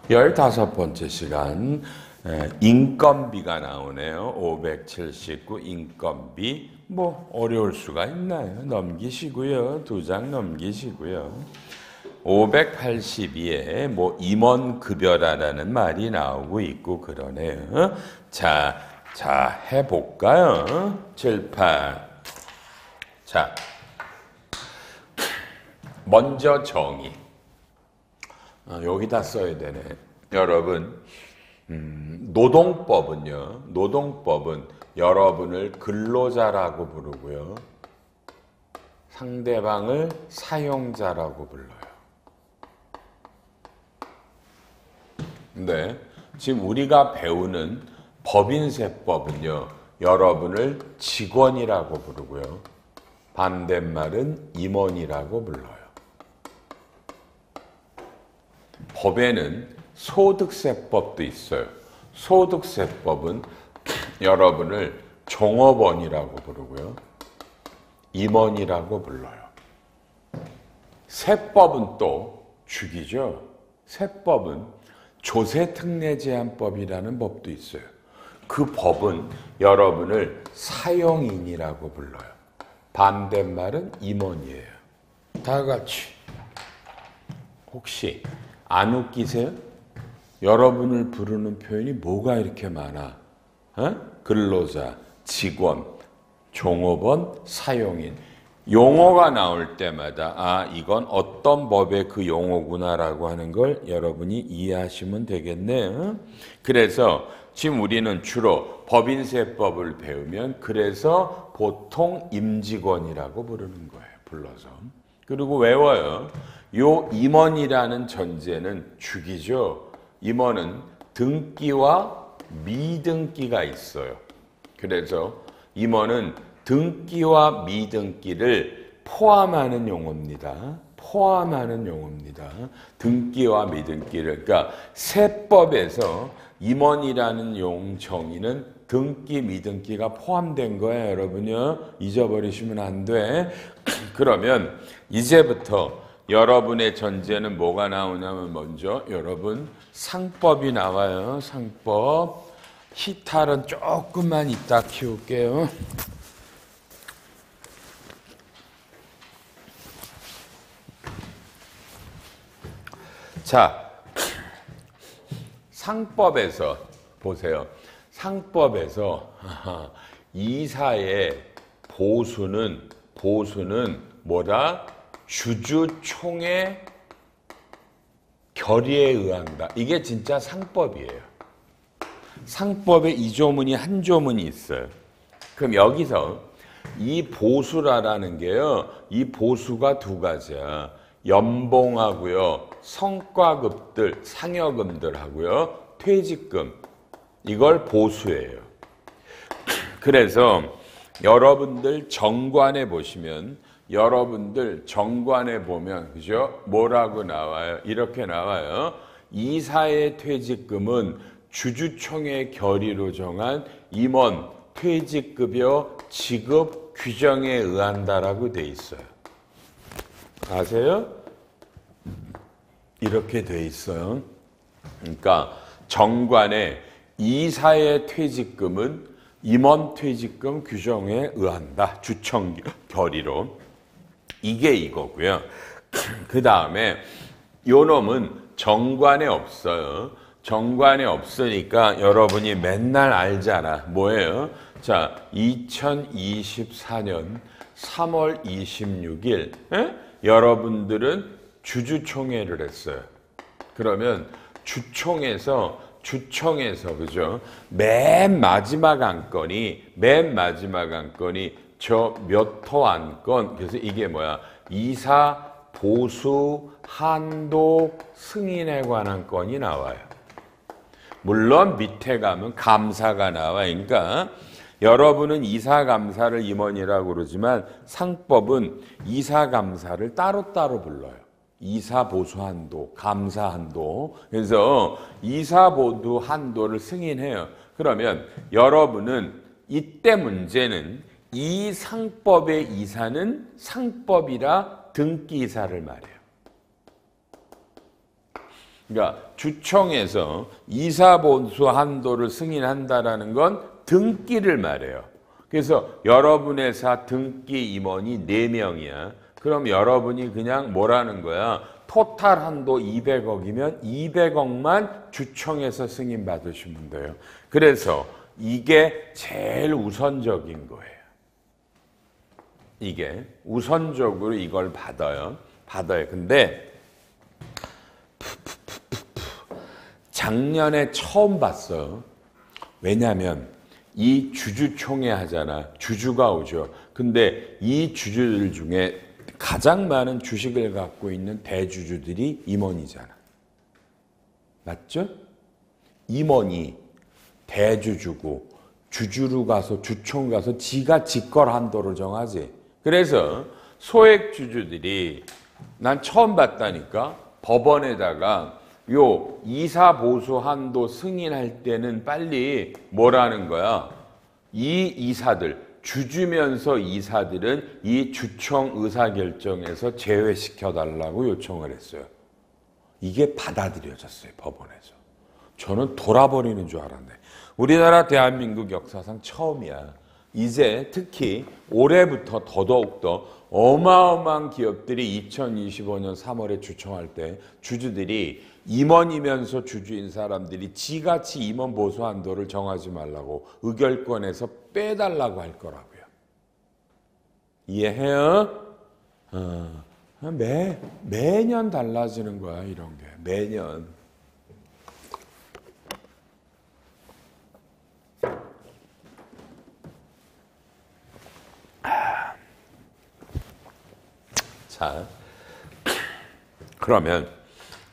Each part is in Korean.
15번째 시간 인건비가 나오네요. 579 인건비. 뭐 어려울 수가 있나요? 넘기시고요. 2장 넘기시고요. 582에 뭐 임원급여라는 말이 나오고 있고 그러네요. 자, 해볼까요? 7, 8. 자, 먼저 정의. 여기다 써야 되네. 여러분, 노동법은 여러분을 근로자라고 부르고요. 상대방을 사용자라고 불러요. 근데 지금 우리가 배우는 법인세법은요. 여러분을 직원이라고 부르고요. 반대말은 임원이라고 불러요. 법에는 소득세법도 있어요. 소득세법은 여러분을 종업원이라고 부르고요. 임원이라고 불러요. 세법은 또 죽이죠. 세법은 조세특례제한법이라는 법도 있어요. 그 법은 여러분을 사용인이라고 불러요. 반대말은 임원이에요. 다 같이. 혹시 안 웃기세요? 여러분을 부르는 표현이 뭐가 이렇게 많아? 근로자, 직원, 종업원, 사용인. 용어가 나올 때마다 이건 어떤 법의 그 용어구나라고 하는 걸 여러분이 이해하시면 되겠네요. 그래서 지금 우리는 주로 법인세법을 배우면 그래서 보통 임직원이라고 부르는 거예요. 불러서. 그리고 외워요. 요 임원이라는 전제는 죽이죠. 임원은 등기와 미등기가 있어요. 그래서 임원은 등기와 미등기를 포함하는 용어입니다. 포함하는 용어입니다. 등기와 미등기를. 그러니까 세법에서 임원이라는 용 정의는 등기, 미등기가 포함된 거예요. 여러분요. 잊어버리시면 안 돼. 그러면 이제부터 여러분의 전제는 뭐가 나오냐면 먼저 여러분 상법이 나와요. 상법. 히탈은 조금만 이따 키울게요. 자, 상법에서 보세요. 상법에서 이사의 보수는 뭐다? 주주총회 결의에 의한다. 이게 진짜 상법이에요. 상법에 이 조문이 한 조문이 있어요. 그럼 여기서 이 보수라는 게요. 이 보수가 두 가지야. 연봉하고요. 성과급들, 상여금들 하고요. 퇴직금. 이걸 보수예요. 그래서 여러분들 정관에 보시면 그죠? 뭐라고 나와요? 이렇게 나와요. 이사의 퇴직금은 주주총회 결의로 정한 임원 퇴직급여 지급 규정에 의한다라고 돼 있어요. 아세요? 이렇게 돼 있어요. 그러니까 정관에 이사의 퇴직금은 임원 퇴직금 규정에 의한다. 주총 결의로. 이게 이거고요. 그 다음에 요 놈은 정관에 없어요. 정관에 없으니까 여러분이 맨날 알잖아. 뭐예요? 자, 2024년 3월 26일 여러분들은 주주총회를 했어요. 그러면 주총에서 그죠? 맨 마지막 안건이 저 몇 호 안건. 그래서 이게 뭐야? 이사 보수 한도 승인에 관한 건이 나와요. 물론 밑에 가면 감사가 나와. 그러니까 여러분은 이사감사를 임원이라고 그러지만 상법은 이사감사를 따로따로 불러요. 이사보수 한도, 감사 한도. 그래서 이사보수 한도를 승인해요. 그러면 여러분은 이때 문제는 이 상법의 이사는 상법이라 등기이사를 말해요. 그러니까 주총에서 이사보수 한도를 승인한다라는 건 등기를 말해요. 그래서 여러분 회사 등기 임원이 4명이야. 그럼 여러분이 그냥 뭐라는 거야? 토탈 한도 200억이면 200억만 주총에서 승인 받으시면 돼요. 그래서 이게 제일 우선적인 거예요. 이게 우선적으로 이걸 받아요. 근데 작년에 처음 봤어요. 왜냐하면 이 주주총회 하잖아. 주주가 오죠. 근데 이 주주들 중에 가장 많은 주식을 갖고 있는 대주주들이 임원이잖아. 맞죠? 임원이 대주주고 주주로 가서 주총 가서 지가 직걸 한도를 정하지. 그래서 소액 주주들이 난 처음 봤다니까 법원에다가 요 이사 보수 한도 승인할 때는 빨리 뭐라는 거야? 이 이사들 주주면서 이사들은 이 주총 의사결정에서 제외시켜달라고 요청을 했어요. 이게 받아들여졌어요, 법원에서. 저는 돌아버리는 줄 알았네. 우리나라 대한민국 역사상 처음이야. 이제 특히 올해부터 더더욱더 어마어마한 기업들이 2025년 3월에 주총할 때 주주들이 임원이면서 주주인 사람들이 지같이 임원 보수 한도를 정하지 말라고 의결권에서 빼달라고 할 거라고요. 이해해요? 매년 달라지는 거야, 이런 게. 매년. 자, 그러면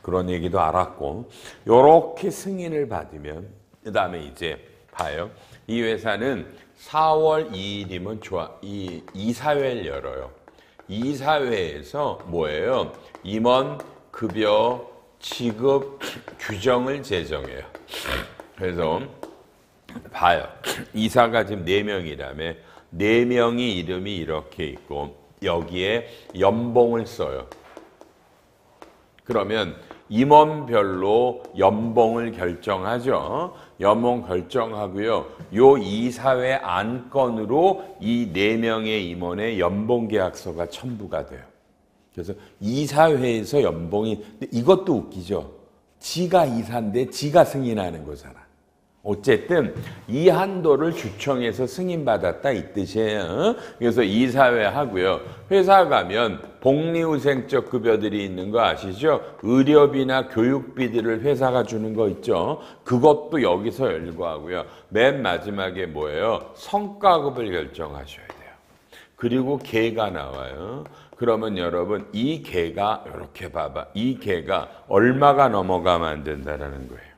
그런 얘기도 알았고 요렇게 승인을 받으면 그 다음에 이제 봐요. 이 회사는 4월 2일이면 좋아. 이 이사회를 열어요. 이사회에서 뭐예요? 임원 급여 지급 규정을 제정해요. 그래서 봐요. 이사가 지금 4명이라며 4명이 이름이 이렇게 있고 여기에 연봉을 써요. 그러면 임원별로 연봉을 결정하죠. 연봉 결정하고요. 요 이사회 안건으로 이 4명의 임원의 연봉 계약서가 첨부가 돼요. 그래서 이사회에서 연봉이 이것도 웃기죠. 지가 이사인데 지가 승인하는 거잖아. 어쨌든 이 한도를 주총에서 승인받았다 이 뜻이에요. 그래서 이사회 하고요. 회사 가면 복리후생적 급여들이 있는 거 아시죠? 의료비나 교육비들을 회사가 주는 거 있죠. 그것도 여기서 열거하고요. 맨 마지막에 뭐예요? 성과급을 결정하셔야 돼요. 그리고 계가 나와요. 그러면 여러분 이 계가 이렇게 봐봐. 이 계가 얼마가 넘어가면 안 된다는 거예요.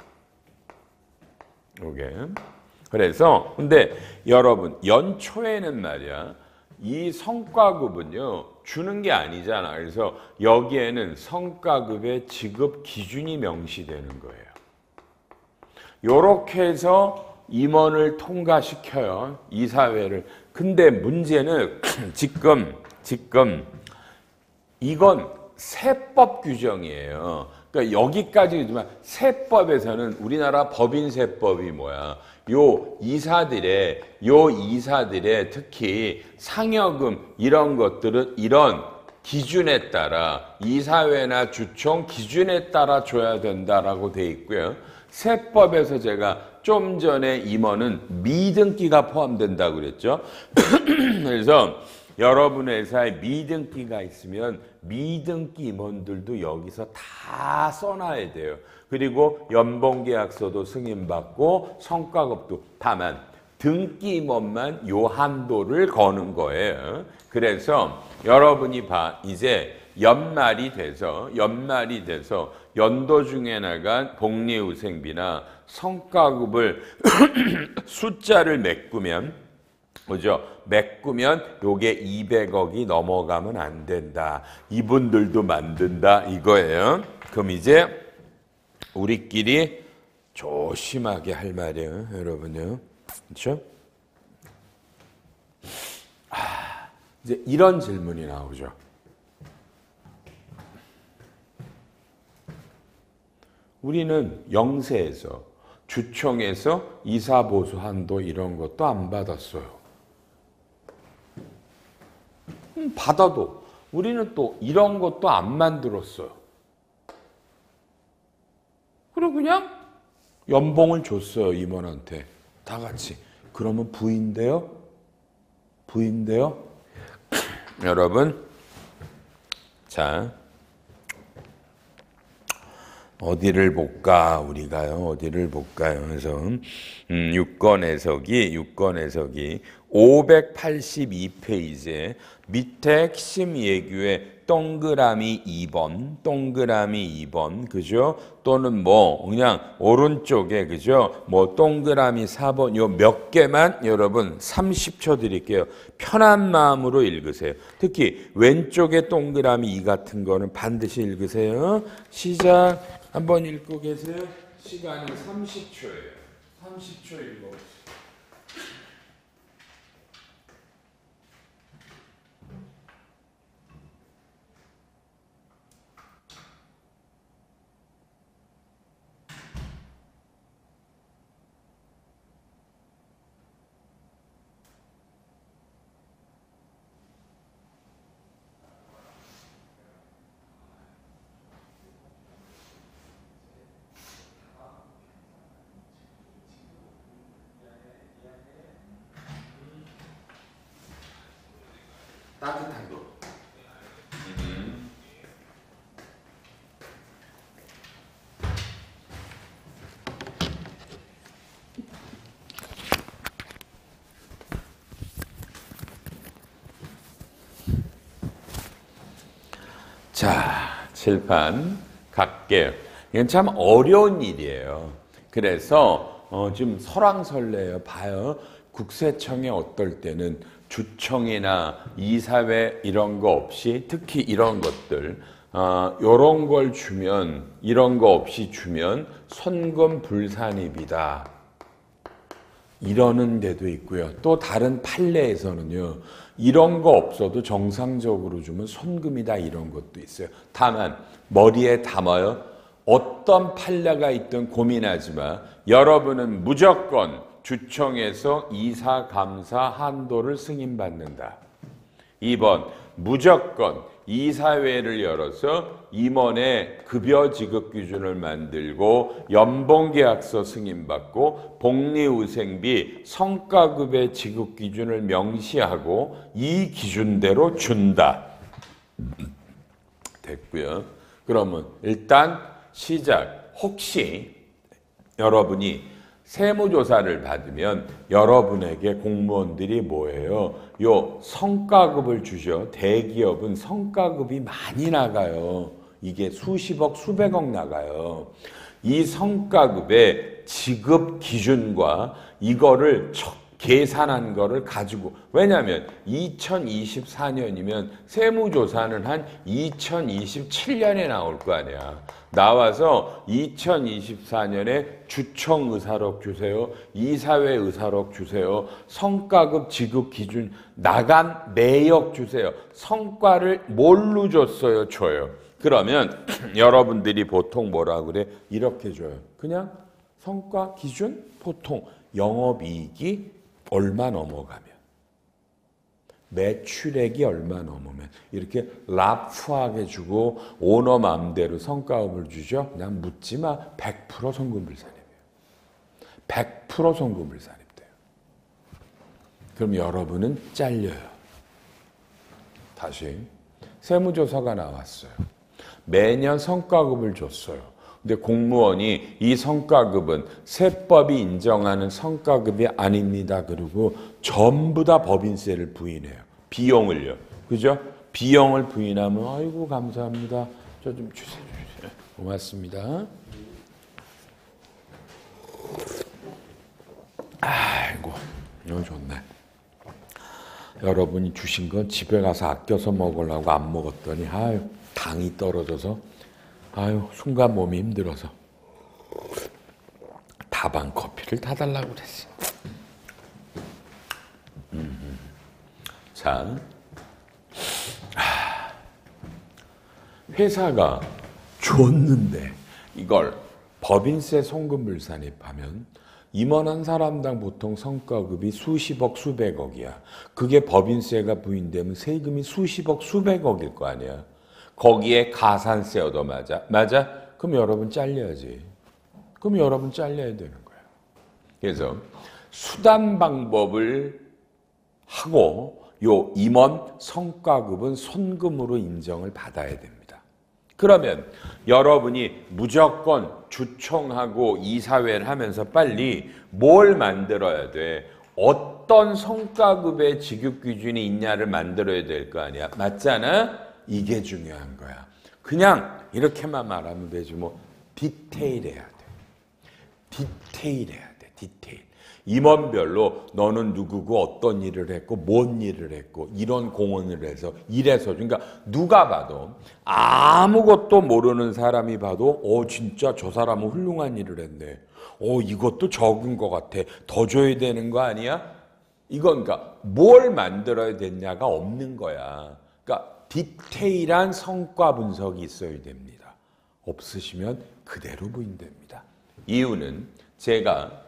요게. 그래서 근데 여러분 연초에는 말이야 이 성과급은요 주는 게 아니잖아. 그래서 여기에는 성과급의 지급 기준이 명시되는 거예요. 요렇게 해서 임원을 통과시켜요. 이사회를. 근데 문제는 지금 이건 세법 규정이에요. 그러니까 여기까지지만 세법에서는 우리나라 법인세법이 뭐야? 요 이사들의 특히 상여금 이런 것들은 이런 기준에 따라 이사회나 주총 기준에 따라 줘야 된다라고 돼 있고요. 세법에서 제가 좀 전에 임원은 미등기가 포함된다고 그랬죠. 그래서 여러분 회사에 미등기가 있으면 미등기 임원들도 여기서 다 써놔야 돼요. 그리고 연봉계약서도 승인받고 성과급도. 다만 등기 임원만 요 한도를 거는 거예요. 그래서 여러분이 이제 연말이 돼서 연도 중에 나간 복리후생비나 성과급을 숫자를 메꾸면 그죠? 메꾸면 요게 200억이 넘어가면 안 된다. 이분들도 만든다 이거예요. 그럼 이제 우리끼리 조심하게 할 말이에요, 여러분요. 그렇죠? 이제 이런 질문이 나오죠. 우리는 영세에서 주총에서 이사보수 한도 이런 것도 안 받았어요. 받아도 우리는 또 이런 것도 안 만들었어요. 그리고 그냥 연봉을 줬어요. 임원한테. 다 같이. 그러면 부인데요? 부인데요? 여러분, 자, 어디를 볼까? 우리가요. 어디를 볼까요? 그래서 6권 해석이 582페이지에 밑에 핵심 예규에 동그라미 2번, 그죠? 또는 뭐 그냥 오른쪽에 그죠? 뭐 동그라미 4번 요 몇 개만 여러분 30초 드릴게요. 편한 마음으로 읽으세요. 특히 왼쪽에 동그라미 2 같은 거는 반드시 읽으세요. 시작. 한번 읽고 계세요. 시간이 30초예요. 30초 읽어보세요. 따뜻한 거. 자, 칠판 갈게요. 이건 참 어려운 일이에요. 그래서 좀 설왕설래요. 봐요. 국세청에 어떨 때는 주청이나 이사회 이런 거 없이 특히 이런 것들 요런 걸 주면 이런 거 없이 주면 손금 불산입이다. 이러는 데도 있고요. 또 다른 판례에서는요. 이런 거 없어도 정상적으로 주면 손금이다 이런 것도 있어요. 다만 머리에 담아요. 어떤 판례가 있든 고민하지 마. 여러분은 무조건 주청에서 이사, 감사, 한도를 승인받는다. 2번 무조건 이사회를 열어서 임원의 급여 지급 기준을 만들고 연봉계약서 승인받고 복리후생비 성과급의 지급 기준을 명시하고 이 기준대로 준다. 됐고요. 그러면 일단 시작. 혹시 여러분이 세무조사를 받으면 여러분에게 공무원들이 뭐예요? 요 성과급을 주죠. 대기업은 성과급이 많이 나가요. 이게 수십억, 수백억 나가요. 이 성과급의 지급 기준과 이거를 계산한 거를 가지고 왜냐하면 2024년이면 세무조사는 한 2027년에 나올 거 아니야. 나와서 2024년에 주청 의사록 주세요. 이사회 의사록 주세요. 성과급 지급 기준 나간 내역 주세요. 성과를 뭘로 줬어요? 줘요. 그러면 여러분들이 보통 뭐라 그래? 이렇게 줘요. 그냥 성과 기준 보통 영업이익이 얼마 넘어가면 매출액이 얼마 넘으면 이렇게 라프하게 주고 오너 맘대로 성과급을 주죠. 그냥 묻지 마. 100% 성금불산입이에요. 100% 성금불산입돼요. 그럼 여러분은 잘려요. 다시 세무조사가 나왔어요. 매년 성과급을 줬어요. 근데 공무원이 이 성과급은 세법이 인정하는 성과급이 아닙니다. 그리고 전부 다 법인세를 부인해요. 비용을요. 그죠? 비용을 부인하면 아이고 감사합니다. 저 좀 주세요. 고맙습니다. 아이고 이거 좋네. 여러분이 주신 건 집에 가서 아껴서 먹으려고 안 먹었더니 아유 당이 떨어져서 아유 순간 몸이 힘들어서 다방 커피를 다 달라고 그랬어. 자, 회사가 줬는데 이걸 법인세 송금 불산입하면 임원한 사람당 보통 성과급이 수십억 수백억이야. 그게 법인세가 부인되면 세금이 수십억 수백억일 거 아니야. 거기에 가산세 얻어맞아. 맞아? 그럼 여러분 잘려야지. 그럼 여러분 잘려야 되는 거야. 그래서 수단 방법을 하고 요 임원 성과급은 손금으로 인정을 받아야 됩니다. 그러면 여러분이 무조건 주총하고 이사회를 하면서 빨리 뭘 만들어야 돼? 어떤 성과급의 지급 기준이 있냐를 만들어야 될 거 아니야. 맞잖아? 이게 중요한 거야. 그냥 이렇게만 말하면 되지 뭐 디테일해야 돼. 디테일해야 돼. 디테일. 임원별로 너는 누구고 어떤 일을 했고 뭔 일을 했고 이런 공헌을 해서 이래서 그러니까 누가 봐도 아무것도 모르는 사람이 봐도 진짜 저 사람은 훌륭한 일을 했네. 이것도 적은 것 같아. 더 줘야 되는 거 아니야? 이건 그러니까 뭘 만들어야 됐냐가 없는 거야. 그러니까 디테일한 성과 분석이 있어야 됩니다. 없으시면 그대로 부인됩니다. 이유는 제가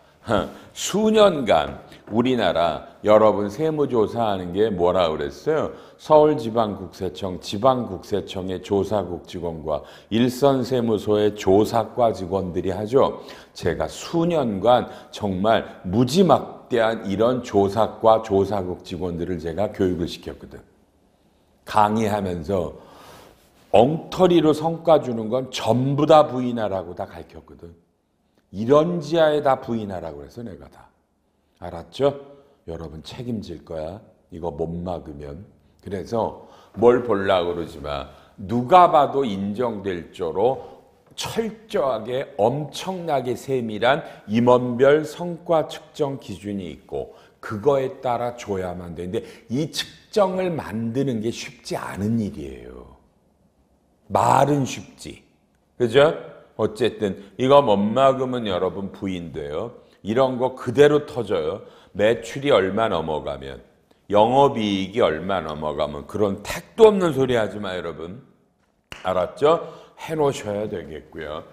수년간 우리나라 여러분 세무조사하는 게 뭐라 그랬어요? 서울지방국세청, 지방국세청의 조사국 직원과 일선세무소의 조사과 직원들이 하죠. 제가 수년간 정말 무지막대한 이런 조사과 조사국 직원들을 제가 교육을 시켰거든. 강의하면서 엉터리로 성과 주는 건 전부 다 부인하라고 다 가르쳤거든. 이런 지하에 다 부인하라고 해서 내가 다. 알았죠? 여러분 책임질 거야. 이거 못 막으면. 그래서 뭘 보려고 그러지 마. 누가 봐도 인정될 조로 철저하게 엄청나게 세밀한 임원별 성과 측정 기준이 있고 그거에 따라 줘야만 되는데 이 측정을 만드는 게 쉽지 않은 일이에요. 말은 쉽지. 그죠? 어쨌든 이거 못 막으면 여러분 부인돼요. 이런 거 그대로 터져요. 매출이 얼마 넘어가면 영업이익이 얼마 넘어가면 그런 택도 없는 소리 하지 마 여러분. 알았죠? 해놓으셔야 되겠고요.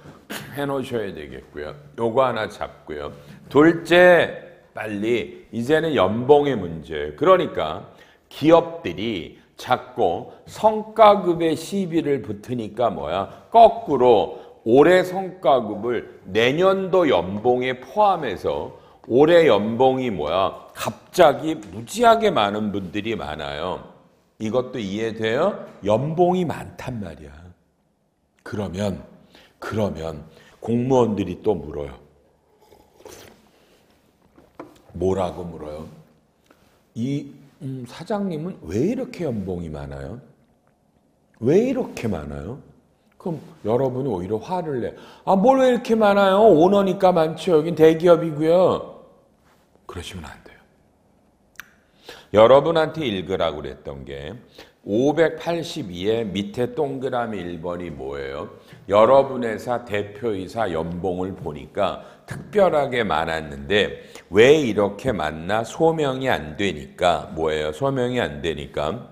해놓으셔야 되겠고요. 요거 하나 잡고요. 둘째 빨리 이제는 연봉의 문제. 그러니까 기업들이 자꾸 성과급의 시비를 붙으니까 뭐야? 거꾸로 올해 성과급을 내년도 연봉에 포함해서 올해 연봉이 뭐야? 갑자기 무지하게 많은 분들이 많아요. 이것도 이해돼요? 연봉이 많단 말이야. 그러면 공무원들이 또 물어요. 뭐라고 물어요? 이 사장님은 왜 이렇게 연봉이 많아요? 왜 이렇게 많아요? 그럼 여러분이 오히려 화를 내. 뭘 왜 이렇게 많아요? 오너니까 많죠. 여긴 대기업이고요. 그러시면 안 돼요. 여러분한테 읽으라고 그랬던 게 582의 밑에 동그라미 1번이 뭐예요? 여러분 회사 대표이사 연봉을 보니까 특별하게 많았는데 왜 이렇게 많나 소명이 안 되니까 뭐예요? 소명이 안 되니까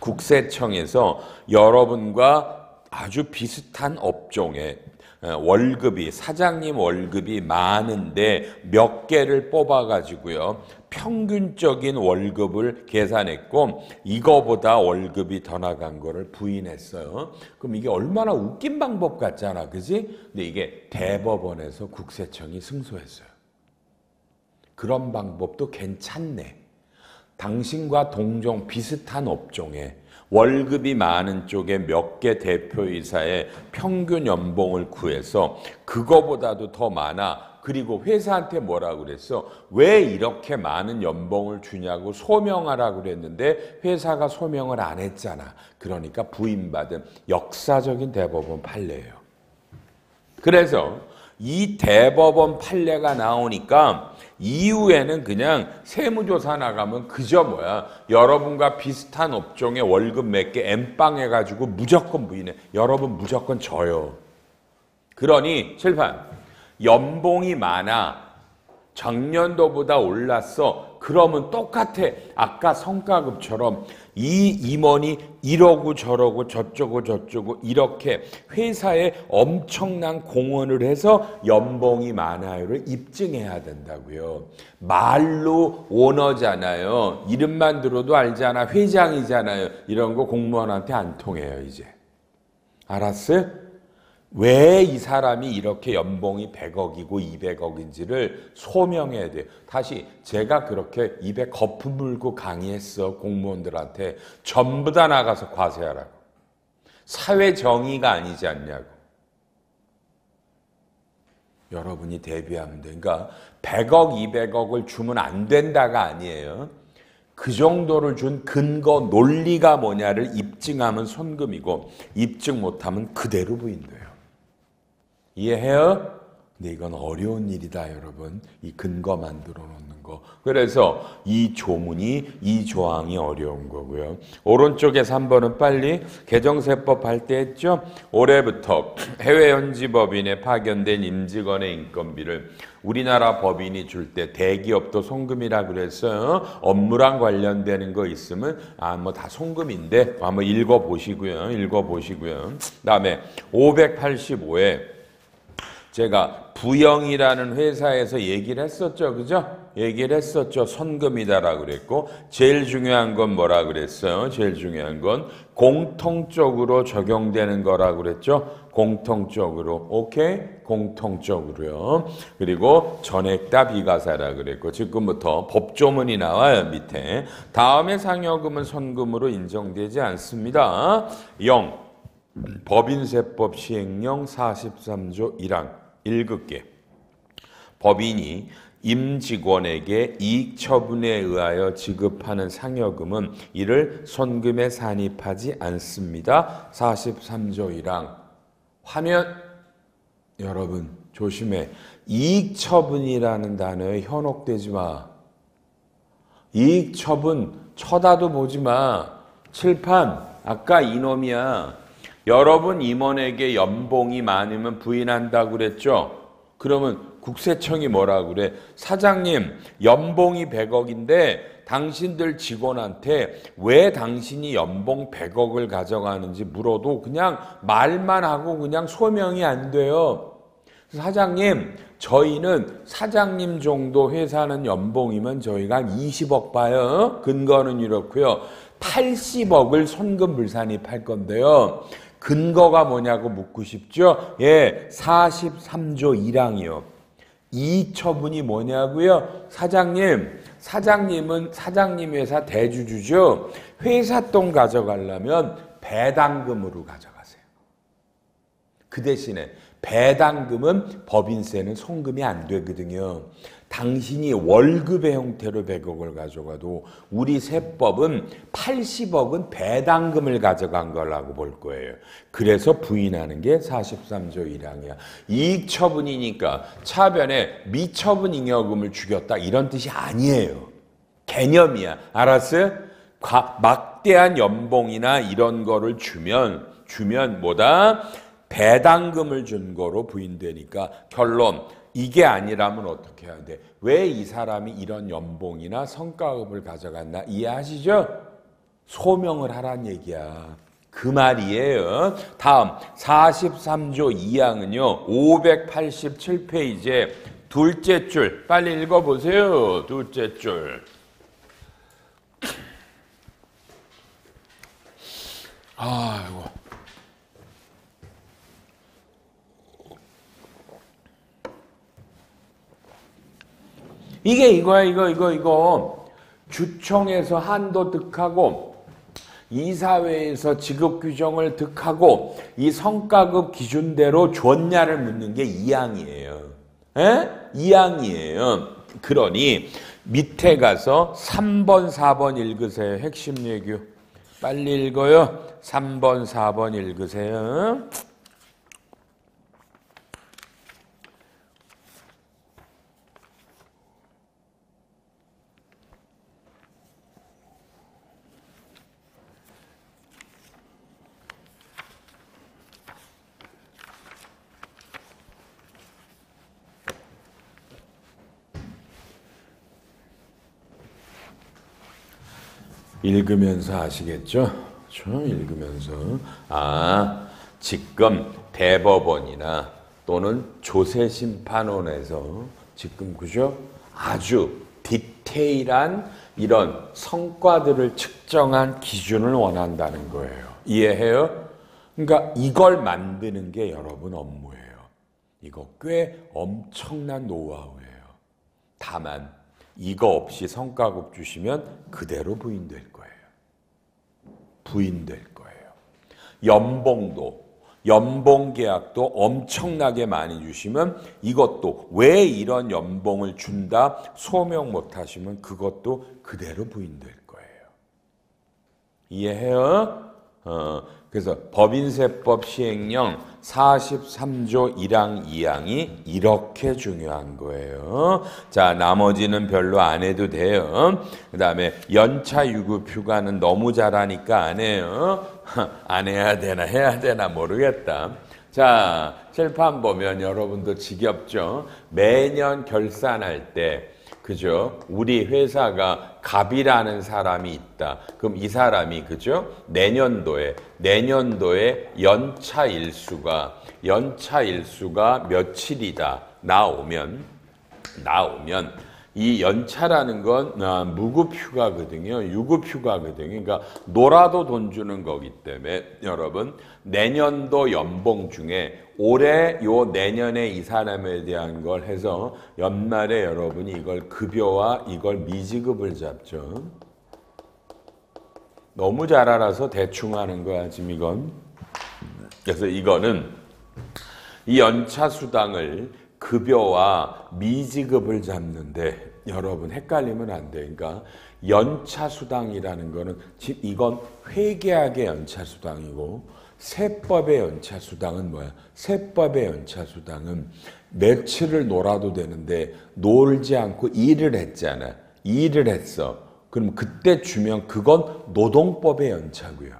국세청에서 여러분과 아주 비슷한 업종에 월급이 사장님 월급이 많은데 몇 개를 뽑아가지고요. 평균적인 월급을 계산했고 이거보다 월급이 더 나간 거를 부인했어요. 그럼 이게 얼마나 웃긴 방법 같잖아. 그지? 근데 이게 대법원에서 국세청이 승소했어요. 그런 방법도 괜찮네. 당신과 동종 비슷한 업종에 월급이 많은 쪽에 몇 개 대표이사의 평균 연봉을 구해서 그거보다도 더 많아. 그리고 회사한테 뭐라고 그랬어? 왜 이렇게 많은 연봉을 주냐고 소명하라고 그랬는데 회사가 소명을 안 했잖아. 그러니까 부인받은 역사적인 대법원 판례예요. 그래서 이 대법원 판례가 나오니까 이후에는 그냥 세무조사 나가면 그저 뭐야 여러분과 비슷한 업종에 월급 몇 개 엠빵 해가지고 무조건 부인해. 여러분 무조건 져요. 그러니 칠판 연봉이 많아 작년도보다 올랐어. 그러면 똑같아. 아까 성과급처럼 이 임원이 이러고 저러고 저쩌고 이렇게 회사에 엄청난 공헌을 해서 연봉이 많아요를 입증해야 된다고요. 말로 오너잖아요. 이름만 들어도 알잖아. 회장이잖아요. 이런 거 공무원한테 안 통해요, 이제. 알았어요? 왜 이 사람이 이렇게 연봉이 100억이고 200억인지를 소명해야 돼요. 다시 제가 그렇게 입에 거품 물고 강의했어. 공무원들한테 전부 다 나가서 과세하라고. 사회 정의가 아니지 않냐고. 여러분이 대비하면 돼. 그러니까 100억, 200억을 주면 안 된다가 아니에요. 그 정도를 준 근거, 논리가 뭐냐를 입증하면 손금이고 입증 못하면 그대로 부인돼요. 이해해요? 근데 이건 어려운 일이다, 여러분. 이 근거 만들어 놓는 거. 그래서 이 조문이, 이 조항이 어려운 거고요. 오른쪽에 3번은 빨리 개정세법 할 때 했죠? 올해부터 해외 현지 법인에 파견된 임직원의 인건비를 우리나라 법인이 줄 때 대기업도 송금이라 그랬어요. 업무랑 관련되는 거 있으면 뭐 다 송금인데 한번 읽어보시고요. 그다음에 585에 제가 부영이라는 회사에서 얘기를 했었죠. 그죠? 얘기를 했었죠. 선금이다라고 그랬고 제일 중요한 건 뭐라 그랬어요? 제일 중요한 건 공통적으로 적용되는 거라고 그랬죠. 공통적으로. 오케이? 공통적으로요. 그리고 전액 다 비과세라 그랬고 지금부터 법조문이 나와요. 밑에. 다음에 상여금은 선금으로 인정되지 않습니다. 0. 법인세법 시행령 43조 1항 읽을게. 법인이 임직원에게 이익처분에 의하여 지급하는 상여금은 이를 손금에 산입하지 않습니다. 43조 1항. 화면 여러분 조심해. 이익처분이라는 단어에 현혹되지 마. 이익처분 쳐다도 보지 마. 칠판 아까 이놈이야. 여러분 임원에게 연봉이 많으면 부인한다고 그랬죠? 그러면 국세청이 뭐라 그래? 사장님 연봉이 100억인데 당신들 직원한테 왜 당신이 연봉 100억을 가져가는지 물어도 그냥 말만 하고 그냥 소명이 안 돼요. 사장님 저희는 사장님 정도 회사는 연봉이면 저희가 한 20억 봐요. 근거는 이렇고요. 80억을 손금 불산입할 건데요. 근거가 뭐냐고 묻고 싶죠? 예, 43조 1항이요. 이익처분이 뭐냐고요? 사장님은 사장님 회사 대주주죠. 회사 돈 가져가려면 배당금으로 가져가세요. 그 대신에 배당금은 법인세는 송금이 안 되거든요. 당신이 월급의 형태로 100억을 가져가도 우리 세법은 80억은 배당금을 가져간 거라고 볼 거예요. 그래서 부인하는 게 43조 1항이야. 이익처분이니까 차변에 미처분 잉여금을 주겠다 이런 뜻이 아니에요. 개념이야. 알았어요? 막대한 연봉이나 이런 거를 주면 뭐다? 배당금을 준 거로 부인되니까 결론. 이게 아니라면 어떻게 해야 돼? 왜 이 사람이 이런 연봉이나 성과급을 가져갔나 이해하시죠? 소명을 하란 얘기야. 그 말이에요. 다음 43조 2항은요. 587페이지에 둘째 줄 빨리 읽어보세요. 둘째 줄. 아이고. 이게 이거야, 이거. 주총에서 한도 득하고, 이사회에서 지급 규정을 득하고, 이 성과급 기준대로 줬냐를 묻는 게 2항이에요. 에? 2항이에요. 그러니, 밑에 가서 3번, 4번 읽으세요. 핵심 얘기. 빨리 읽어요. 3번, 4번 읽으세요. 읽으면서 아시겠죠? 그렇죠? 읽으면서. 지금 대법원이나 또는 조세심판원에서 지금 그죠? 아주 디테일한 이런 성과들을 측정한 기준을 원한다는 거예요. 이해해요? 그러니까 이걸 만드는 게 여러분 업무예요. 이거 꽤 엄청난 노하우예요. 다만 이거 없이 성과급 주시면 그대로 부인될 거예요. 부인될 거예요. 연봉 계약도 엄청나게 많이 주시면 이것도 왜 이런 연봉을 준다 소명 못 하시면 그것도 그대로 부인될 거예요. 이해해요? 그래서 법인세법 시행령 43조 1항 2항이 이렇게 중요한 거예요. 자, 나머지는 별로 안 해도 돼요. 그 다음에 연차 유급 휴가는 너무 잘하니까 안 해요. 안 해야 되나 해야 되나 모르겠다. 자, 칠판 보면 여러분도 지겹죠? 매년 결산할 때 그죠? 우리 회사가 갑이라는 사람이 있다. 그럼 이 사람이 그죠? 내년도에 연차 일수가 며칠이다 나오면 이 연차라는 건 무급휴가거든요. 유급휴가거든요. 그러니까 놀아도 돈 주는 거기 때문에 여러분 내년도 연봉 중에 올해 내년에 이 사람에 대한 걸 해서 연말에 여러분이 이걸 급여와 이걸 미지급을 잡죠. 너무 잘 알아서 대충 하는 거야 지금 이건. 그래서 이거는 이 연차 수당을 급여와 미지급을 잡는데 여러분 헷갈리면 안 돼. 그러니까 연차 수당이라는 거는 이건 회계학의 연차 수당이고 세법의 연차 수당은 뭐야? 세법의 연차 수당은 며칠을 놀아도 되는데 놀지 않고 일을 했잖아. 일을 했어. 그럼 그때 주면 그건 노동법의 연차고요.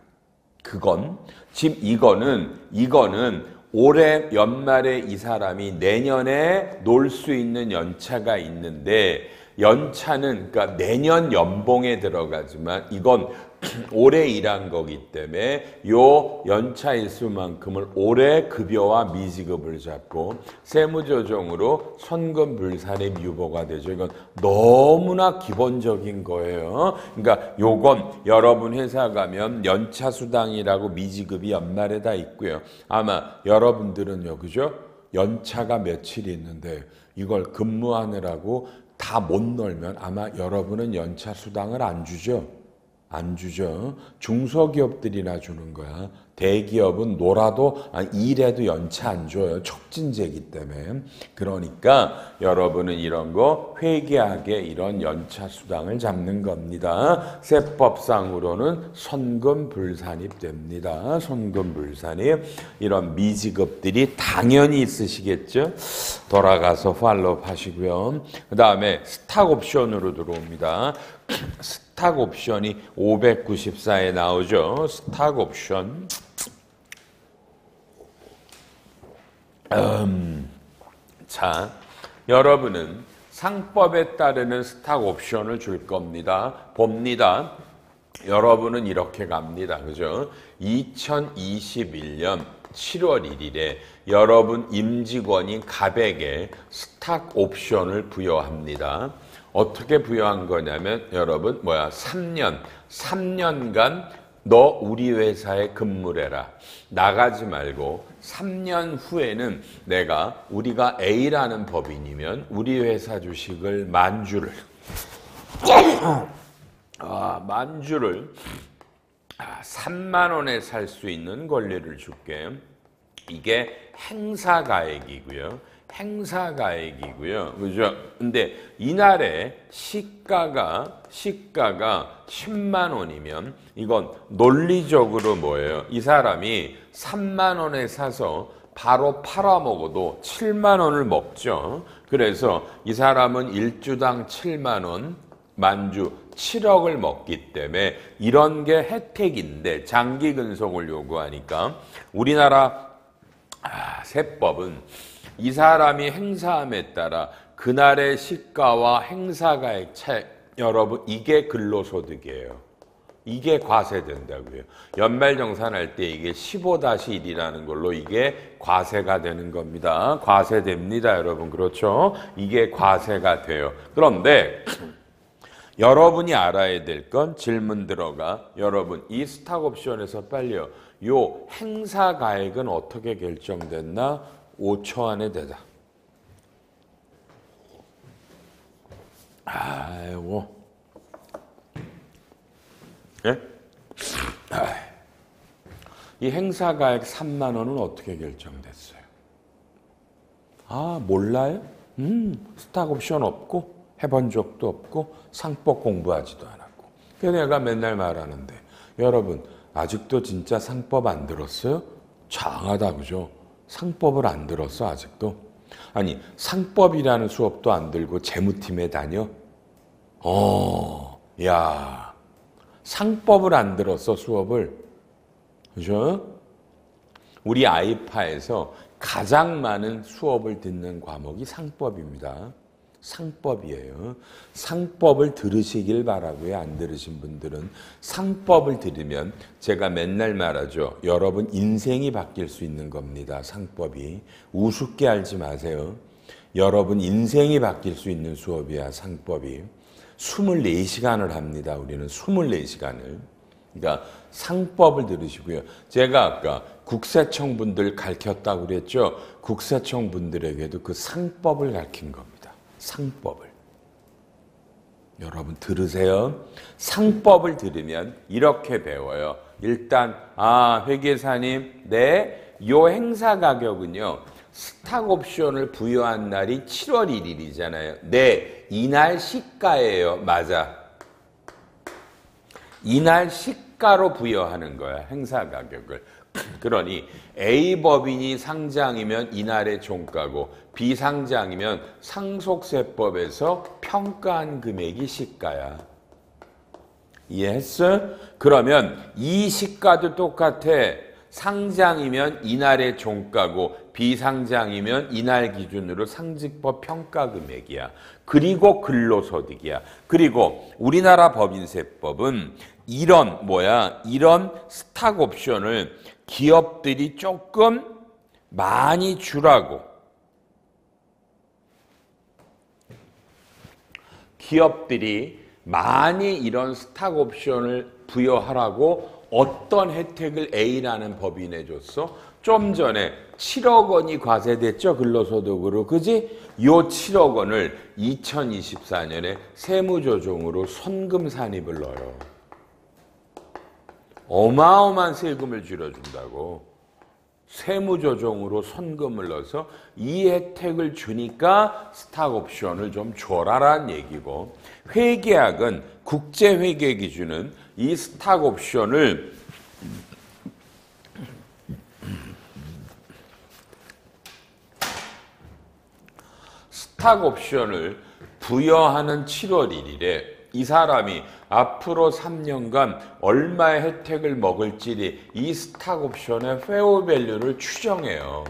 그건 지금 이거는 올해 연말에 이 사람이 내년에 놀 수 있는 연차가 있는데 연차는 그러니까 내년 연봉에 들어가지만 이건 올해 일한 거기 때문에 요 연차 일수만큼을 올해 급여와 미지급을 잡고 세무조정으로 선금불산의 유보가 되죠. 이건 너무나 기본적인 거예요. 그러니까 요건 여러분 회사 가면 연차 수당이라고 미지급이 연말에 다 있고요. 아마 여러분들은요, 그죠? 연차가 며칠이 있는데 이걸 근무하느라고 다 못 놀면 아마 여러분은 연차 수당을 안 주죠. 안 주죠. 중소기업들이나 주는 거야. 대기업은 놀아도 일해도 연차 안 줘요. 촉진제이기 때문에. 그러니까 여러분은 이런 거 회계하게 이런 연차 수당을 잡는 겁니다. 세법상으로는 선금불산입 됩니다. 선금불산입. 이런 미지급들이 당연히 있으시겠죠. 돌아가서 팔로우 하시고요. 그 다음에 스탁 옵션으로 들어옵니다. 스탁 옵션이 594에 나오죠. 스탁 옵션. 자, 여러분은 상법에 따르는 스탁 옵션을 줄 겁니다. 봅니다. 여러분은 이렇게 갑니다. 그죠? 2021년 7월 1일에 여러분 임직원인 갑에게 스탁 옵션을 부여합니다. 어떻게 부여한 거냐면 여러분 3년간 너 우리 회사에 근무를 해라. 나가지 말고 3년 후에는 우리가 A라는 법인이면 우리 회사 주식을 만주를 3만 원에 살 수 있는 권리를 줄게. 이게 행사가액이고요. 그죠? 근데 이날에 시가가 10만 원이면 이건 논리적으로 뭐예요? 이 사람이 3만 원에 사서 바로 팔아먹어도 7만 원을 먹죠. 그래서 이 사람은 일주당 7만 원, 만주 7억을 먹기 때문에 이런 게 혜택인데 장기 근속을 요구하니까 우리나라 세법은 이 사람이 행사함에 따라 그날의 시가와 행사가액 차이, 여러분 이게 근로소득이에요. 이게 과세된다고요. 연말정산할 때 이게 15-1이라는 걸로 이게 과세가 되는 겁니다. 과세됩니다, 여러분. 그렇죠? 이게 과세가 돼요. 그런데 여러분이 알아야 될 건 질문 들어가. 여러분, 이 스탁옵션에서 빨리요. 요 행사 가액은 어떻게 결정됐나? 5초 안에 대답. 아이고. 예? 이 행사 가액 3만 원은 어떻게 결정됐어요? 아, 몰라요? 스탁 옵션 없고 해본 적도 없고 상법 공부하지도 않았고. 그래서 내가 맨날 말하는데 여러분 아직도 진짜 상법 안 들었어요? 장하다 그죠? 상법을 안 들었어 아직도? 아니 상법이라는 수업도 안 들고 재무팀에 다녀? 야 상법을 안 들었어 수업을. 그죠? 우리 아이파에서 가장 많은 수업을 듣는 과목이 상법입니다. 상법이에요. 상법을 들으시길 바라고요. 안 들으신 분들은 상법을 들으면 제가 맨날 말하죠. 여러분 인생이 바뀔 수 있는 겁니다. 상법이. 우습게 알지 마세요. 여러분 인생이 바뀔 수 있는 수업이야. 상법이. 24시간을 합니다. 우리는 24시간을. 그러니까 상법을 들으시고요. 제가 아까 국세청 분들 가르쳤다고 그랬죠. 국세청 분들에게도 그 상법을 가르친 겁니다. 상법을. 여러분 들으세요. 상법을 들으면 이렇게 배워요. 일단 회계사님, 네, 요 행사 가격은요. 스탁 옵션을 부여한 날이 7월 1일이잖아요. 네, 이날 시가예요. 맞아. 이날 시가로 부여하는 거야. 행사 가격을. 그러니 A법인이 상장이면 이날의 종가고 비상장이면 상속세법에서 평가한 금액이 시가야. 이해했어? 그러면 이 시가도 똑같아. 상장이면 이날의 종가고 비상장이면 이날 기준으로 상직법 평가 금액이야. 그리고 근로소득이야. 그리고 우리나라 법인세법은 이런 스탁 옵션을 기업들이 조금 많이 주라고, 기업들이 많이 이런 스탁 옵션을 부여하라고 어떤 혜택을 A라는 법인에 줬어? 좀 전에 7억 원이 과세됐죠? 근로소득으로. 그지? 요 7억 원을 2024년에 세무조정으로 선금 산입을 넣어요. 어마어마한 세금을 줄여준다고. 세무조정으로 선금을 넣어서 이 혜택을 주니까 스탁옵션을 좀 줘라라는 얘기고, 회계학은 국제회계 기준은 이 스탁옵션을 부여하는 7월 1일에 이 사람이 앞으로 3년간 얼마의 혜택을 먹을지 이 스탁옵션의 페어밸류를 추정해요.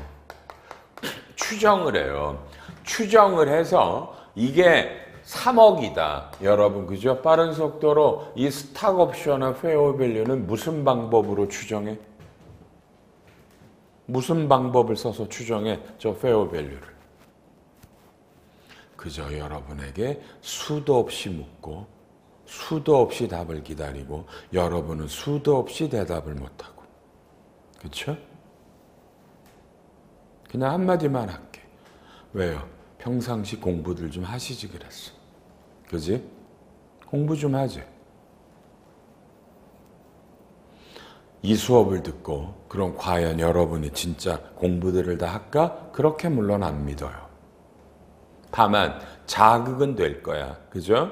추정을 해요. 추정을 해서 이게 3억이다. 여러분 그죠? 빠른 속도로 이 스탁옵션의 페어밸류는 무슨 방법으로 추정해? 무슨 방법을 써서 추정해? 저 페어밸류를. 그저 여러분에게 수도 없이 묻고 수도 없이 답을 기다리고 여러분은 수도 없이 대답을 못하고. 그렇죠? 그냥 한마디만 할게. 왜요? 평상시 공부들 좀 하시지 그랬어. 그지? 공부 좀 하지. 이 수업을 듣고 그럼 과연 여러분이 진짜 공부들을 다 할까? 그렇게 물론 안 믿어요. 다만 자극은 될 거야. 그죠?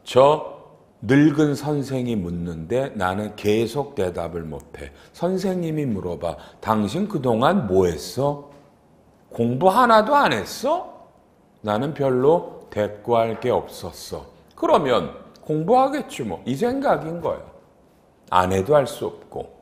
저 늙은 선생이 묻는데 나는 계속 대답을 못해. 선생님이 물어봐. 당신 그동안 뭐 했어? 공부 하나도 안 했어? 나는 별로 대꾸할 게 없었어. 그러면 공부하겠지 뭐. 이 생각인 거야. 안 해도 할 수 없고.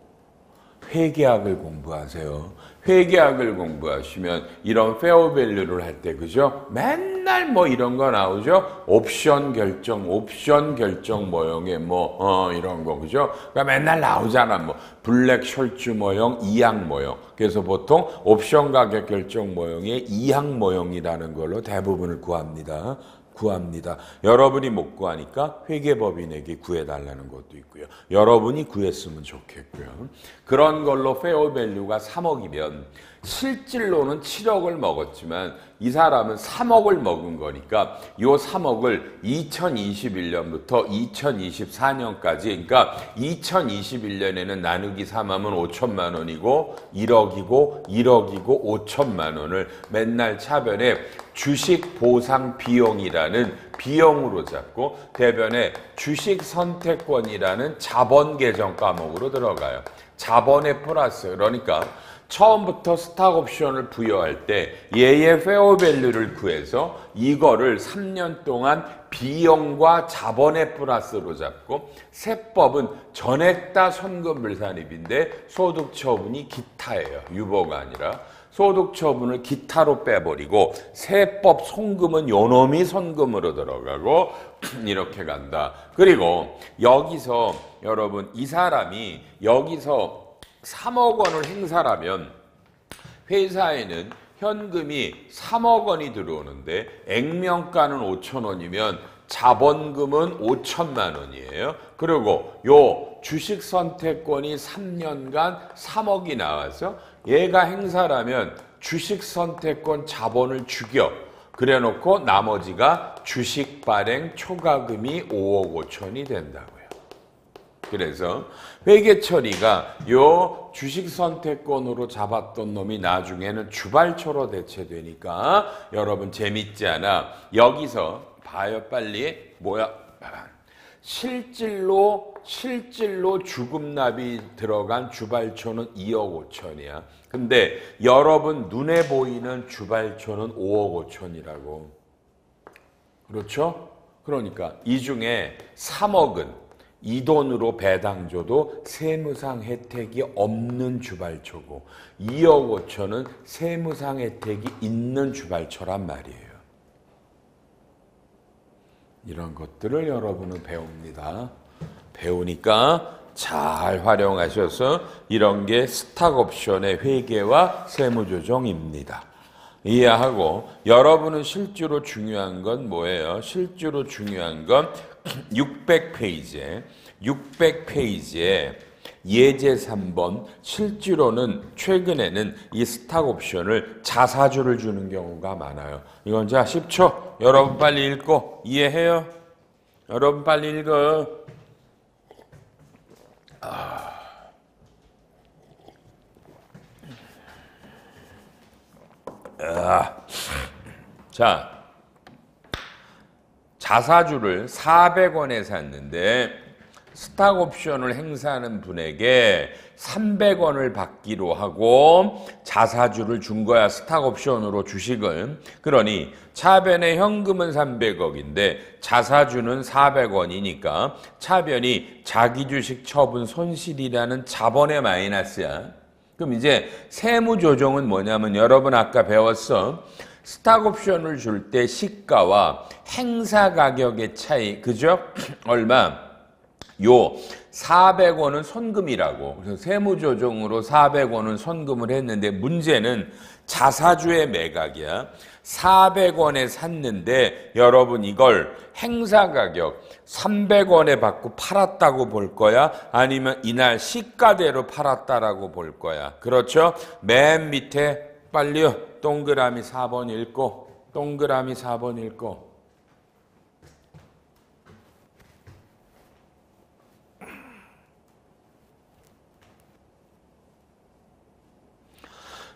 회계학을 공부하세요. 회계학을 공부하시면 이런 페어밸류를 할 때 그죠? 맨날 맨날 뭐 이런 거 나오죠. 옵션 결정 모형의 뭐 이런 거 그죠? 그러니까 맨날 나오잖아. 뭐 블랙 숄츠 모형, 이항 모형. 그래서 보통 옵션 가격 결정 모형의 이항 모형이라는 걸로 대부분을 구합니다. 여러분이 못 구하니까 회계법인에게 구해달라는 것도 있고요. 여러분이 구했으면 좋겠고요. 그런 걸로 페어 밸류가 3억이면 실질로는 7억을 먹었지만 이 사람은 3억을 먹은 거니까 이 3억을 2021년부터 2024년까지 그러니까 2021년에는 나누기 3하면 5천만 원이고 1억이고 5천만 원을 맨날 차변에 주식 보상 비용이라는 비용으로 잡고 대변에 주식 선택권이라는 자본 계정 과목으로 들어가요. 자본의 플러스 그러니까 처음부터 스탁 옵션을 부여할 때 얘의 페어 밸류를 구해서 이거를 3년 동안 비용과 자본의 플러스로 잡고 세법은 전액다 선금불산입인데 소득 처분이 기타예요. 유보가 아니라. 소득 처분을 기타로 빼버리고 세법 송금은 요놈이 선금으로 들어가고 이렇게 간다. 그리고 여기서 여러분 이 사람이 여기서 3억 원을 행사하면 회사에는 현금이 3억 원이 들어오는데 액면가는 5천 원이면 자본금은 5천만 원이에요. 그리고 요 주식 선택권이 3년간 3억이 나와서 얘가 행사라면 주식 선택권 자본을 죽여 그래놓고 나머지가 주식 발행 초과금이 5억 5천이 된다고요. 그래서 회계 처리가 요 주식 선택권으로 잡았던 놈이 나중에는 주발초로 대체되니까 여러분 재밌지 않아? 여기서 봐요 빨리. 뭐야? 실질로 주급납이 들어간 주발초는 2억 5천이야. 근데 여러분 눈에 보이는 주발초는 5억 5천이라고. 그렇죠? 그러니까 이 중에 3억은 이 돈으로 배당 줘도 세무상 혜택이 없는 주발초고 2억 5천은 세무상 혜택이 있는 주발초란 말이에요. 이런 것들을 여러분은 배웁니다. 배우니까 잘 활용하셔서 이런 게 스탁 옵션의 회계와 세무조정입니다. 이해하고 여러분은 실제로 중요한 건 뭐예요? 실제로 중요한 건 600페이지에 예제 3번 실제로는 최근에는 이 스탁 옵션을 자사주를 주는 경우가 많아요. 이건 자 10초 여러분 빨리 읽고 이해해요? 여러분 빨리 읽어. 자, 자사주를 400원에 샀는데 스탁 옵션을 행사하는 분에게 300원을 받기로 하고 자사주를 준 거야. 스탁 옵션으로 주식을. 그러니 차변의 현금은 300억인데 자사주는 400원이니까 차변이 자기 주식 처분 손실이라는 자본의 마이너스야. 그럼 이제 세무조정은 뭐냐면 여러분 아까 배웠어. 스탁 옵션을 줄 때 시가와 행사 가격의 차이, 그죠? 얼마? 요 400원은 손금이라고. 그래서 세무조정으로 400원은 손금을 했는데 문제는 자사주의 매각이야. 400원에 샀는데 여러분 이걸 행사 가격 300원에 받고 팔았다고 볼 거야? 아니면 이날 시가대로 팔았다라고 볼 거야? 그렇죠? 맨 밑에 빨리요. 동그라미 4번 읽고 동그라미 4번 읽고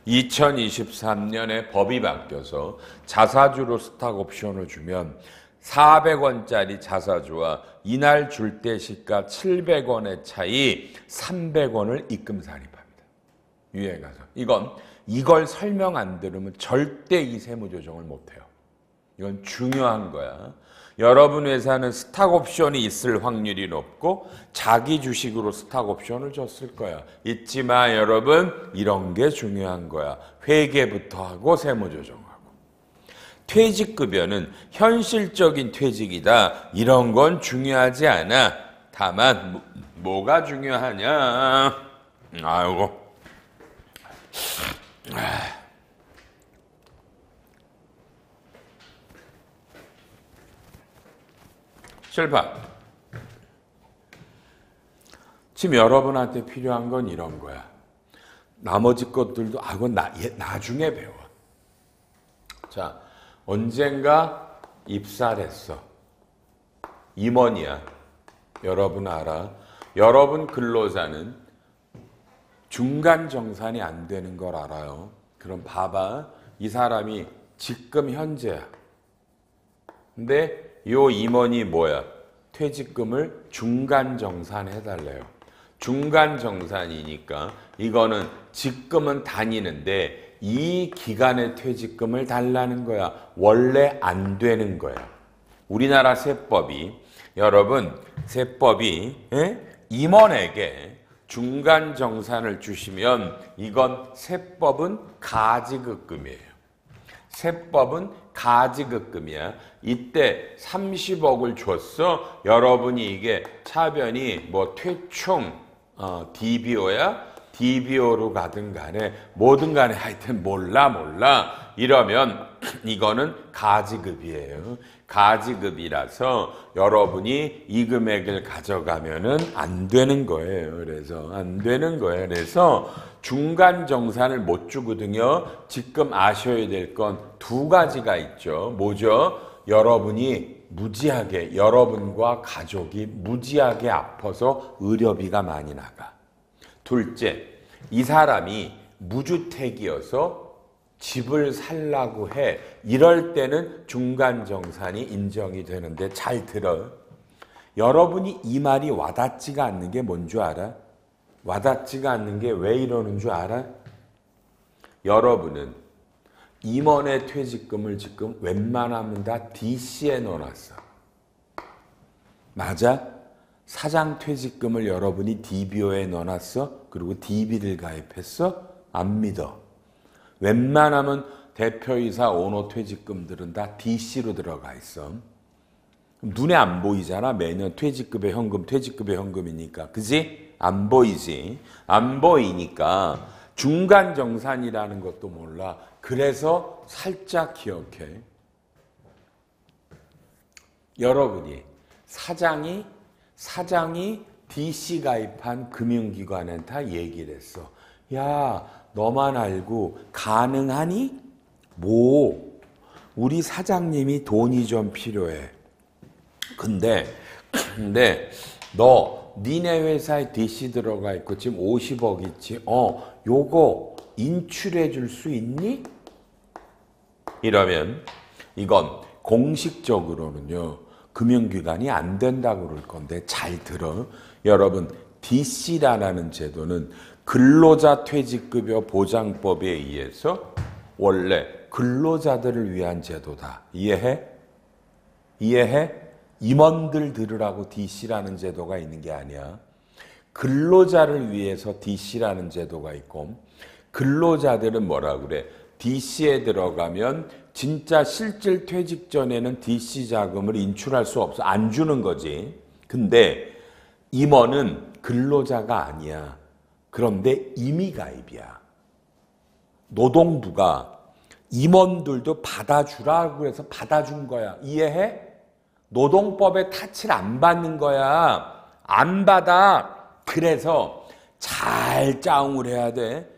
2023년에 법이 바뀌어서 자사주로 스탁 옵션을 주면 400원짜리 자사주와 이날 줄 때 시가 700원의 차이 300원을 입금 산입합니다. 위에 가서. 이걸 설명 안 들으면 절대 이 세무조정을 못해요. 이건 중요한 거야. 여러분 회사는 스탁 옵션이 있을 확률이 높고 자기 주식으로 스탁 옵션을 줬을 거야. 잊지 마 여러분. 이런 게 중요한 거야. 회계부터 하고 세무조정하고. 퇴직급여는 현실적인 퇴직이다. 이런 건 중요하지 않아. 다만 뭐가 중요하냐. 아이고. 실파. 지금 여러분한테 필요한 건 이런 거야. 나머지 것들도 그건 나중에 배워. 자, 언젠가 입사를 했어. 임원이야. 여러분 알아. 여러분 근로자는 중간 정산이 안 되는 걸 알아요. 그럼 봐봐. 이 사람이 지금 현재야. 근데 요 임원이 뭐야? 퇴직금을 중간 정산해달래요. 중간 정산이니까 이거는 직금은 다니는데 이 기간의 퇴직금을 달라는 거야. 원래 안 되는 거야. 우리나라 세법이 여러분 세법이 임원에게 중간 정산을 주시면 이건 세법은 가지급금이에요. 세법은 가지급금이야. 이때 30억을 줬어. 여러분이 이게 차변이 뭐 퇴충 DBO야? DBO로 가든 간에 뭐든 간에 하여튼 몰라 이러면 이거는 가지급이에요. 가지급이라서 여러분이 이 금액을 가져가면은 안 되는 거예요. 그래서 안 되는 거예요. 그래서 중간 정산을 못 주거든요. 지금 아셔야 될 건 두 가지가 있죠. 뭐죠? 여러분이 무지하게 여러분과 가족이 무지하게 아파서 의료비가 많이 나가. 둘째, 이 사람이 무주택이어서 집을 살라고 해. 이럴 때는 중간 정산이 인정이 되는데 잘 들어. 여러분이 이 말이 와닿지가 않는 게 뭔 줄 알아? 와닿지가 않는 게 왜 이러는 줄 알아? 여러분은 임원의 퇴직금을 지금 웬만하면 다 DC에 넣어놨어. 맞아? 사장 퇴직금을 여러분이 DBO에 넣어놨어? 그리고 DB를 가입했어? 안 믿어. 웬만하면 대표이사 오너 퇴직금들은 다 DC로 들어가 있어. 눈에 안 보이잖아. 매년 퇴직급여 현금이니까. 그지? 안 보이지. 안 보이니까 중간 정산이라는 것도 몰라. 그래서 살짝 기억해. 여러분이 사장이 DC 가입한 금융기관에 다 얘기를 했어. 야, 너만 알고 가능하니? 뭐? 우리 사장님이 돈이 좀 필요해. 근데 너 니네 회사에 DC 들어가 있고 지금 50억 있지? 요거 인출해 줄 수 있니? 이러면 이건 공식적으로는요. 금융기관이 안 된다고 그럴 건데 잘 들어. 여러분 DC라는 제도는 근로자 퇴직급여 보장법에 의해서 원래 근로자들을 위한 제도다. 이해해? 임원들 들으라고 DC라는 제도가 있는 게 아니야. 근로자를 위해서 DC라는 제도가 있고 근로자들은 뭐라 그래? DC에 들어가면 진짜 실질 퇴직 전에는 DC 자금을 인출할 수 없어. 안 주는 거지. 근데 임원은 근로자가 아니야. 그런데 임의가입이야. 노동부가 임원들도 받아주라고 해서 받아준 거야. 이해해? 노동법에 타치를 안 받는 거야. 안 받아. 그래서 잘 짜응을 해야 돼.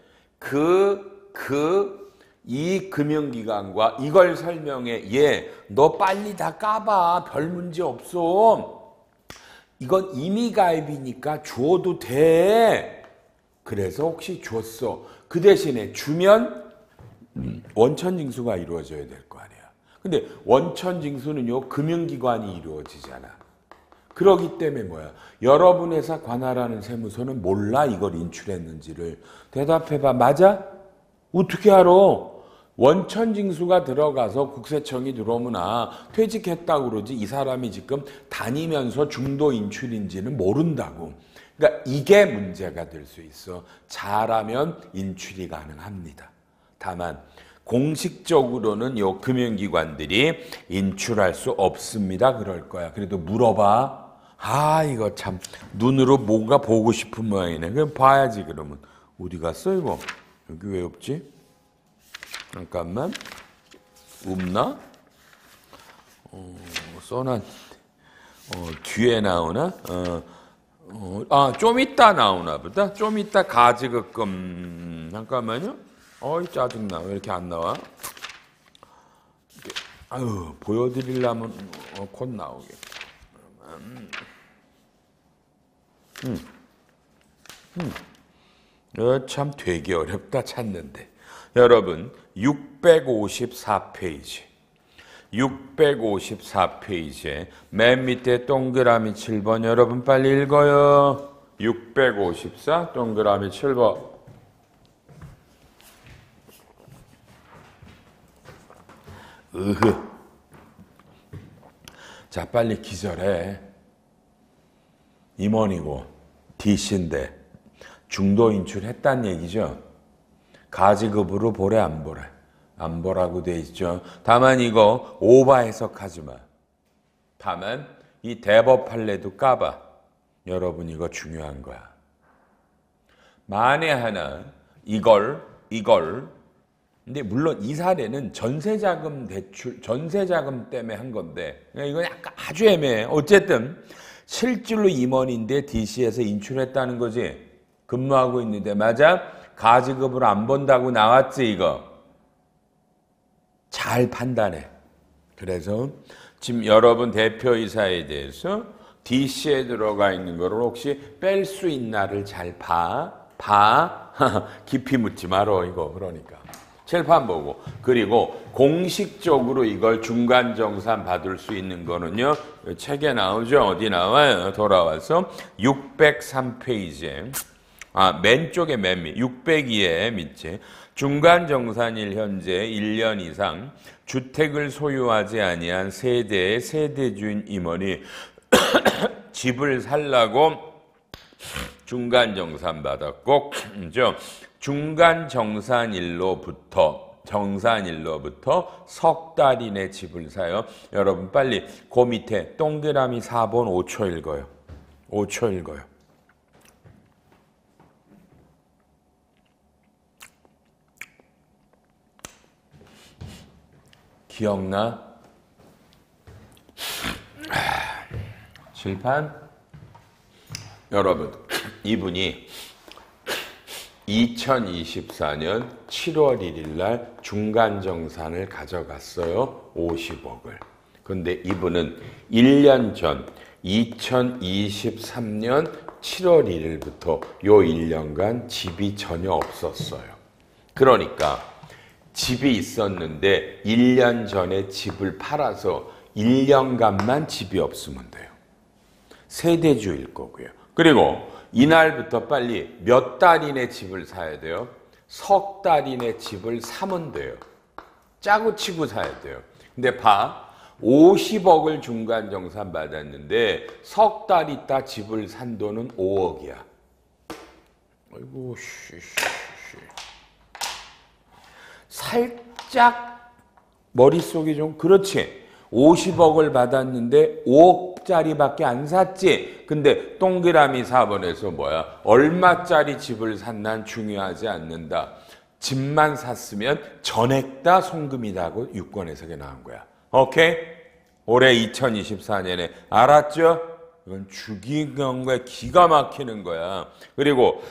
이 금융기관과 이걸 설명해. 너 빨리 다 까봐. 별 문제 없어. 이건 임의가입이니까 줘도 돼. 그래서 혹시 줬어. 그 대신에 주면 원천징수가 이루어져야 될 거 아니야. 근데 원천징수는요. 금융기관이 이루어지잖아. 그러기 때문에 뭐야? 여러분 회사 관할하는 세무서는 몰라 이걸 인출했는지를. 대답해봐. 맞아? 어떻게 알아? 원천징수가 들어가서 국세청이 들어오면 퇴직했다고 그러지 이 사람이 지금 다니면서 중도 인출인지는 모른다고. 그러니까 이게 문제가 될 수 있어. 잘하면 인출이 가능합니다. 다만 공식적으로는 요 금융기관들이 인출할 수 없습니다. 그럴 거야. 그래도 물어봐. 아, 이거 참 눈으로 뭔가 보고 싶은 모양이네. 그럼 봐야지. 그러면 어디 갔어 이거? 여기 왜 없지? 잠깐만. 없나? 써놨. 뒤에 나오나? 좀 이따 나오나 보다. 좀 이따 가지급금. 잠깐만요. 어이, 짜증나. 왜 이렇게 안 나와? 아유, 보여드리려면 곧 나오겠다. 참 되게 어렵다 찾는데. 여러분, 654페이지. 654페이지에 맨 밑에 동그라미 7번 여러분 빨리 읽어요. 654 동그라미 7번. 자, 빨리 기절해. 임원이고 DC인데 중도 인출했단 얘기죠. 가지급으로 보래 안 보래? 안 보라고 돼 있죠. 다만 이거 오바 해석하지 마. 다만 이 대법 판례도 까봐. 여러분 이거 중요한 거야. 만에 하나 이걸 근데 물론 이 사례는 전세자금 때문에 한 건데 이건 약간 아주 애매해. 어쨌든 실질로 임원인데 DC에서 인출했다는 거지. 근무하고 있는데 맞아? 가지급으로 안 본다고 나왔지 이거. 잘 판단해. 그래서 지금 여러분 대표이사에 대해서 DC에 들어가 있는 거를 혹시 뺄 수 있나를 잘 봐. 깊이 묻지 말어 이거. 그러니까. 칠판 보고. 그리고 공식적으로 이걸 중간정산 받을 수 있는 거는요. 책에 나오죠. 어디 나와요? 돌아와서 603페이지에 맨 쪽에 맨 밑 602에 밑에 중간정산일 현재 1년 이상 주택을 소유하지 아니한 세대의 세대주인 임원이 집을 살라고 중간정산 받았고 중간정산일로부터 석 달 이내 집을 사요. 여러분 빨리 그 밑에 동그라미 4번 5초 읽어요. 5초 읽어요. 기억나? 칠판? 여러분, 이분이 2024년 7월 1일 날 중간정산을 가져갔어요. 50억을. 근데 이분은 1년 전 2023년 7월 1일부터 요 1년간 집이 전혀 없었어요. 그러니까 집이 있었는데 1년 전에 집을 팔아서 1년간만 집이 없으면 돼요. 세대주일 거고요. 그리고 이날부터 빨리 몇 달 이내 집을 사야 돼요? 석 달 이내 집을 사면 돼요. 짜고 치고 사야 돼요. 근데 봐. 50억을 중간정산 받았는데 석 달 있다 집을 산 돈은 5억이야. 아이고 살짝 머릿속이 좀 그렇지. 50억을 받았는데 5억짜리밖에 안 샀지. 근데 동그라미 4번에서 뭐야? 얼마짜리 집을 샀난 중요하지 않는다. 집만 샀으면 전액 다 송금이다고 유권 해석에 나온 거야. 오케이? 올해 2024년에 알았죠? 이건 죽이는 거야. 기가 막히는 거야. 그리고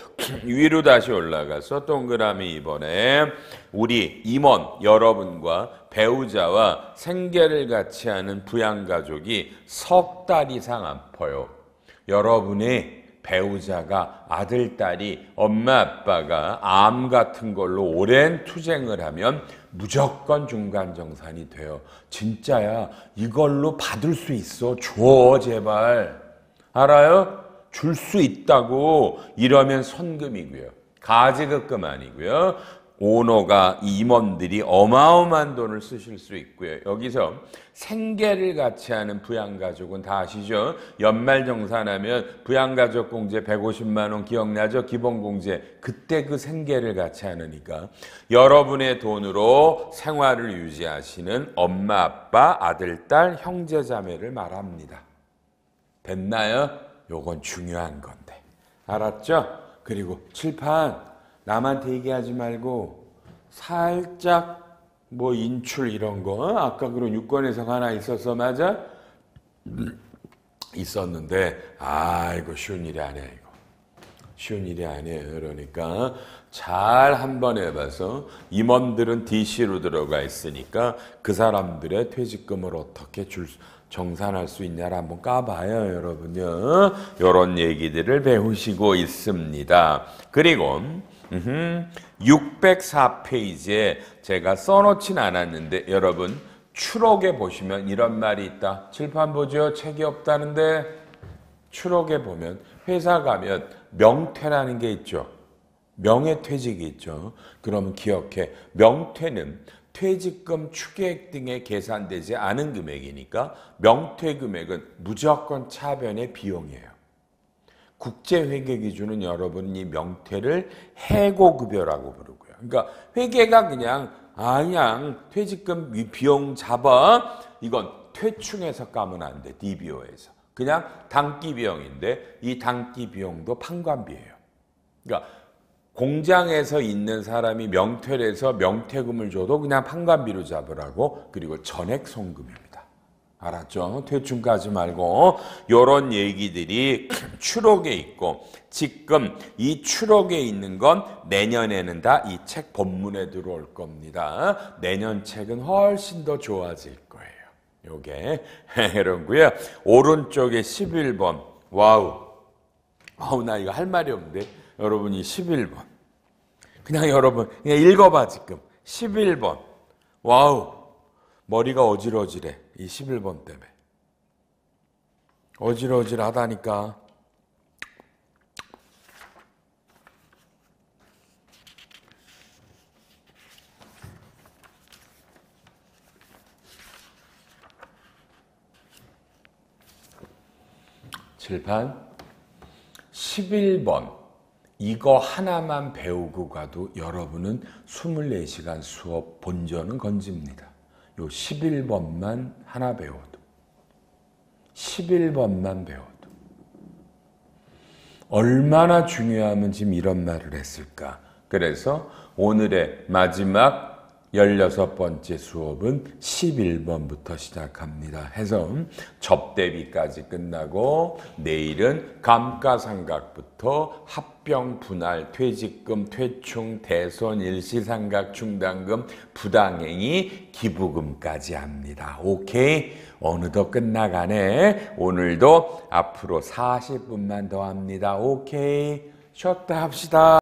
위로 다시 올라가서 동그라미 이번에 우리 임원 여러분과 배우자와 생계를 같이 하는 부양가족이 석 달 이상 아파요. 여러분의 배우자가 아들, 딸이 엄마, 아빠가 암 같은 걸로 오랜 투쟁을 하면 무조건 중간정산이 돼요. 진짜야. 이걸로 받을 수 있어. 줘 제발. 알아요? 줄 수 있다고. 이러면 선금이고요. 가지급금 아니고요. 오너가 임원들이 어마어마한 돈을 쓰실 수 있고요. 여기서 생계를 같이 하는 부양가족은 다 아시죠? 연말정산하면 부양가족공제 150만 원 기억나죠? 기본공제. 그때 그 생계를 같이 하느니까 여러분의 돈으로 생활을 유지하시는 엄마, 아빠, 아들, 딸, 형제, 자매를 말합니다. 됐나요? 요건 중요한 건데. 알았죠? 그리고 칠판 남한테 얘기하지 말고 살짝 뭐 인출 이런 거 아까 그런 유권해석 하나 있었어. 맞아? 있었는데 이거 쉬운 일이 아니야. 이거 쉬운 일이 아니에요. 그러니까 잘 한번 해봐서 임원들은 DC로 들어가 있으니까 그 사람들의 퇴직금을 어떻게 정산할 수 있냐를 한번 까봐요. 여러분요. 이런 얘기들을 배우시고 있습니다. 그리고 604페이지에 제가 써놓진 않았는데 여러분 추록에 보시면 이런 말이 있다. 칠판 보죠. 책이 없다는데 추록에 보면 회사 가면 명퇴라는 게 있죠. 명예퇴직이 있죠. 그러면 기억해. 명퇴는 퇴직금 추계액 등에 계산되지 않은 금액이니까 명퇴 금액은 무조건 차변의 비용이에요. 국제회계 기준은 여러분 이 명퇴를 해고급여라고 부르고요. 그러니까 회계가 그냥 퇴직금 비용 잡아 이건 퇴충해서 까면 안 돼. DBO에서. 그냥 단기 비용인데 이 단기 비용도 판관비예요. 그러니까 공장에서 있는 사람이 명퇴를 해서 명퇴금을 줘도 그냥 판관비로 잡으라고. 그리고 전액 송금입니다. 알았죠? 퇴충까지 말고 이런 얘기들이 추록에 있고 지금 이 추록에 있는 건 내년에는 다 이 책 본문에 들어올 겁니다. 내년 책은 훨씬 더 좋아질 거예요. 요게 이런고요. 오른쪽에 11번. 와우, 나 이거 할 말이 없는데 여러분이 11번 그냥 여러분 그냥 읽어봐. 지금 11번 와우, 머리가 어질어질해. 이 11번 때문에 어질어질하다니까. 칠판 11번 이거 하나만 배우고 가도 여러분은 24시간 수업 본전은 건집니다. 요 11번만 하나 배워도 11번만 배워도 얼마나 중요하면 지금 이런 말을 했을까. 그래서 오늘의 마지막 16번째 수업은 11번부터 시작합니다. 해서 접대비까지 끝나고 내일은 감가상각부터 합병, 분할, 퇴직금, 퇴충, 대손, 일시상각, 충당금, 부당행위, 기부금까지 합니다. 오케이? 어느덧 끝나가네. 오늘도 앞으로 40분만 더 합니다. 오케이? 쉬었다 합시다.